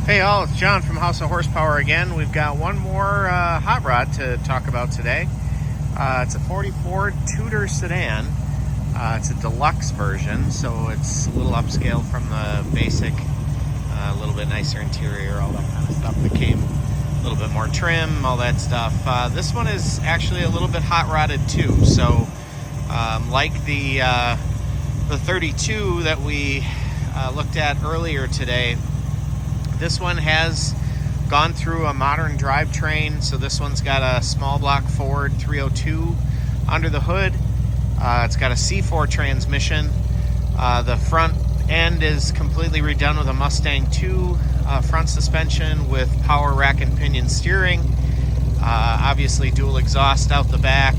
Hey all, it's John from House of Horsepower again. We've got one more hot rod to talk about today. It's a 44 Tudor Sedan. It's a deluxe version, so it's a little upscale from the basic, a little bit nicer interior, all that kind of stuff that came, a little bit more trim, all that stuff. This one is actually a little bit hot rodded too, so like the 32 that we looked at earlier today, this one has gone through a modern drivetrain. So this one's got a small block Ford 302 under the hood. It's got a C4 transmission. The front end is completely redone with a Mustang 2 front suspension with power rack and pinion steering. Obviously dual exhaust out the back.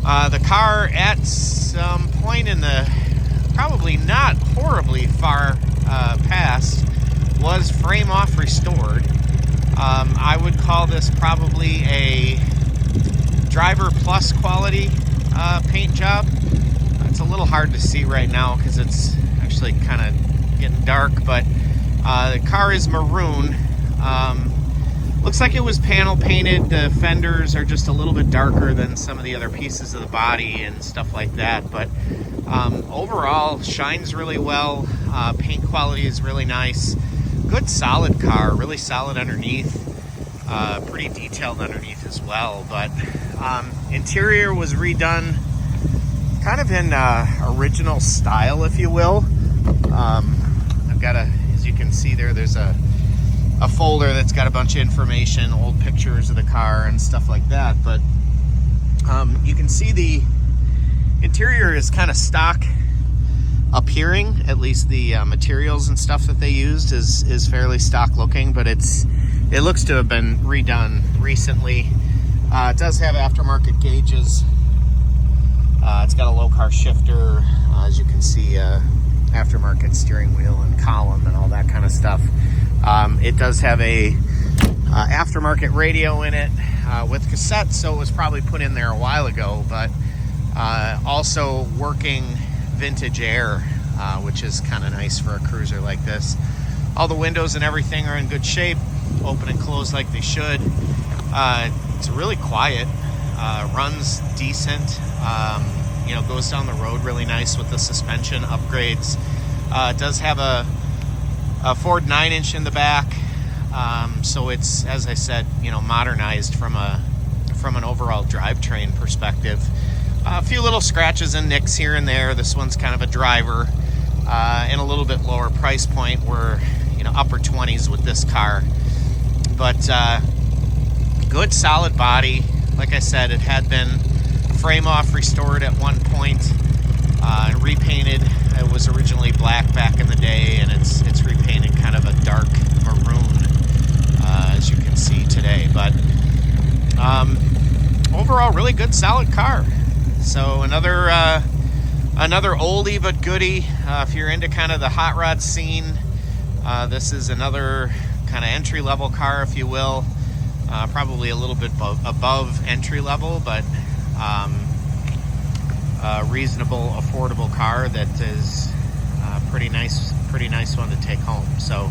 The car at some point in the probably not horribly far past was frame off restored. I would call this probably a driver plus quality paint job. It's a little hard to see right now because it's actually kind of getting dark, but the car is maroon. Looks like it was panel painted. The fenders are just a little bit darker than some of the other pieces of the body and stuff like that, but overall shines really well. Paint quality is really nice. Good solid car, really solid underneath, pretty detailed underneath as well. But interior was redone kind of in original style, if you will. I've got as you can see there's a folder that's got a bunch of information, old pictures of the car and stuff like that. But you can see the interior is kind of stock appearing. At least the materials and stuff that they used is fairly stock looking, but it looks to have been redone recently. It does have aftermarket gauges. It's got a low car shifter, as you can see, aftermarket steering wheel and column and all that kind of stuff. It does have a aftermarket radio in it with cassette, so it was probably put in there a while ago, but also working vintage air, which is kind of nice for a cruiser like this. All the windows and everything are in good shape, open and close like they should. It's really quiet, runs decent, goes down the road really nice with the suspension upgrades. It does have a Ford 9-inch in the back, so it's, as I said, modernized from an overall drivetrain perspective. A few little scratches and nicks here and there. This one's kind of a driver, and a little bit lower price point. We're upper 20s with this car, but good solid body. Like I said, it had been frame off restored at one point, and repainted. It was originally black back in the day, and it's repainted kind of a dark maroon, as you can see today. But overall, really good solid car. So another oldie but goodie. If you're into kind of the hot rod scene, this is another kind of entry level car, if you will. Probably a little bit above entry level, but a reasonable, affordable car that is pretty nice one to take home. So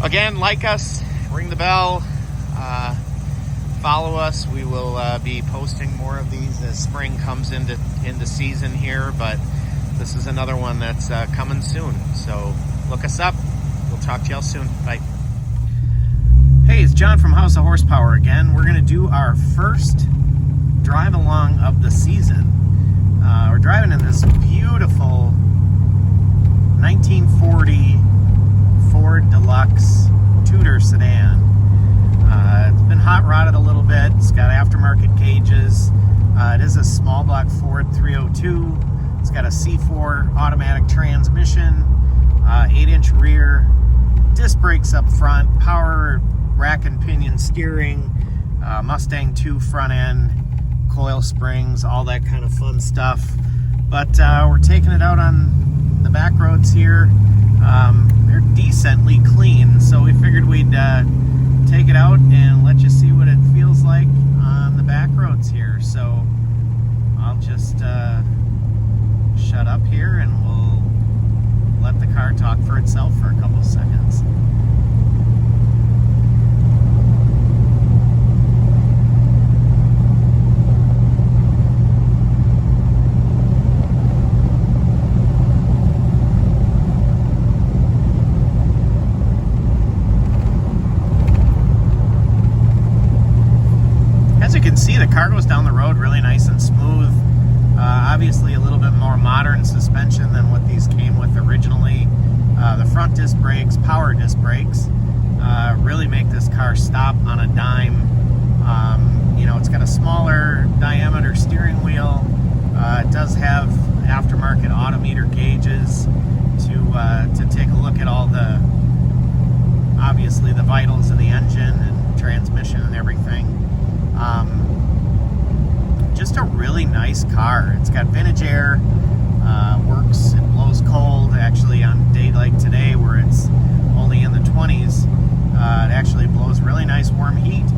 again, like us, ring the bell. Follow us. We will be posting more of these as spring comes into season here, but this is another one that's coming soon. So look us up. We'll talk to y'all soon. Bye. Hey, it's John from House of Horsepower again. We're going to do our first drive along of the season. We're driving in this beautiful 1940 Ford Deluxe Tudor Sedan. It's been hot rodded a little bit. It's got aftermarket gauges. It is a small block Ford 302. It's got a C4 automatic transmission, 8-inch rear, disc brakes up front, power rack and pinion steering, Mustang 2 front end, coil springs, all that kind of fun stuff. But we're taking it out on the back roads here. They're decently clean, so we figured we'd take it out and let you see what it feels like on the back roads here. So I'll just shut up here and we'll let the car talk for itself for a couple seconds. car goes down the road really nice and smooth. Obviously a little bit more modern suspension than what these came with originally. The front disc brakes, power disc brakes, really make this car stop on a dime. You know, it's got a smaller diameter steering wheel. It does have aftermarket odometer gauges to take a look at all the, obviously, the vitals of the engine and transmission and everything. Just a really nice car. It's got vintage air, works, it blows cold. Actually, on a day like today where it's only in the 20s, it actually blows really nice warm heat.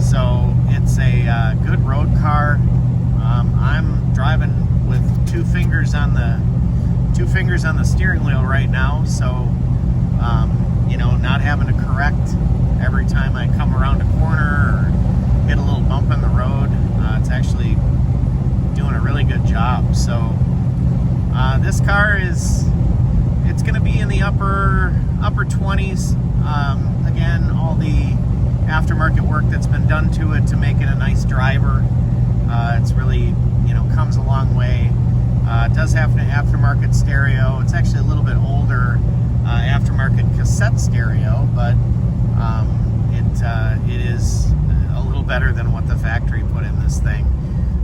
So it's a good road car. I'm driving with two fingers on the steering wheel right now, so you know, not having to correct every time I come around a corner or hit a little bump in the road. It's actually doing a really good job. So this car it's going to be in the upper 20s. Again, all the aftermarket work that's been done to it to make it a nice driver. It's really, you know, comes a long way. It does have an aftermarket stereo. It's actually a little bit older aftermarket cassette stereo, but it is a little better than what the factory put in this thing.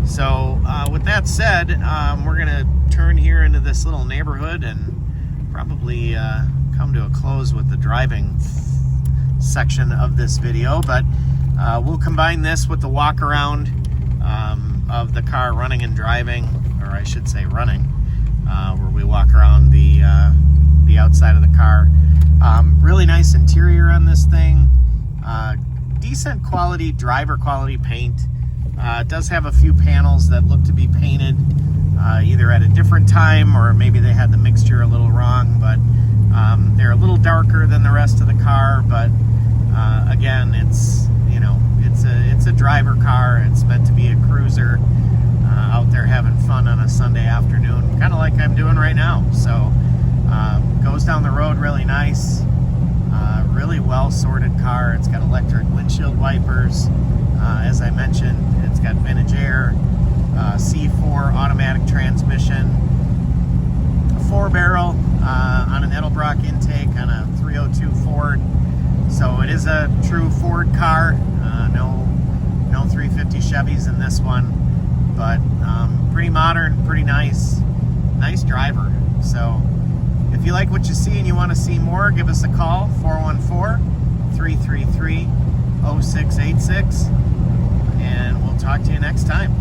So with that said, we're gonna turn here into this little neighborhood and probably come to a close with the driving section of this video, but we'll combine this with the walk around of the car running and driving, or I should say running, where we walk around the outside of the car. Really nice interior on this thing. Decent quality, driver quality paint. It does have a few panels that look to be painted either at a different time or maybe they had the mixture a little wrong, but they're a little darker than the rest of the car. But again, it's, you know, it's a driver car. It's meant to be a cruiser out there having fun on a Sunday afternoon, kind of like I'm doing right now. So goes down the road really nice. Really well sorted car. It's got electric windshield wipers. As I mentioned, it's got vintage air, C4 automatic transmission, a 4-barrel on an Edelbrock intake on a 302 Ford. So it is a true Ford car. No 350 Chevys in this one, but pretty modern, pretty nice nice driver. So if you like what you see and you want to see more, give us a call, 414-333-0686, and we'll talk to you next time.